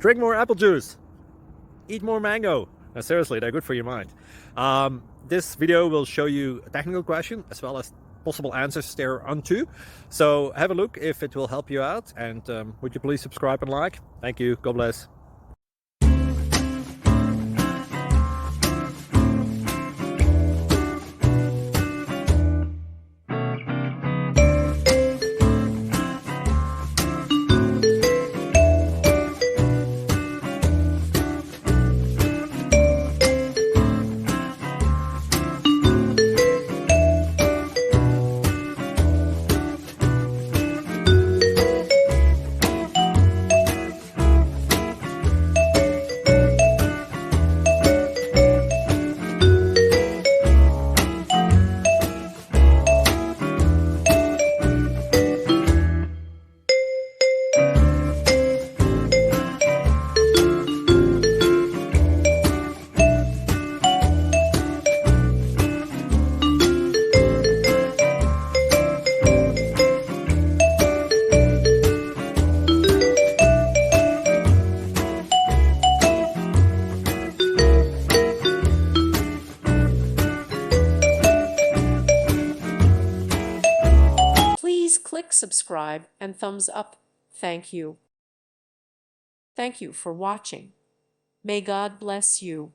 Drink more apple juice. Eat more mango. Seriously, they're good for your mind. This video will show you a technical question as well as possible answers thereunto. So have a look if it will help you out, and would you please subscribe and like? Thank you. God bless. Please click subscribe and thumbs up. Thank you. Thank you for watching. May God bless you.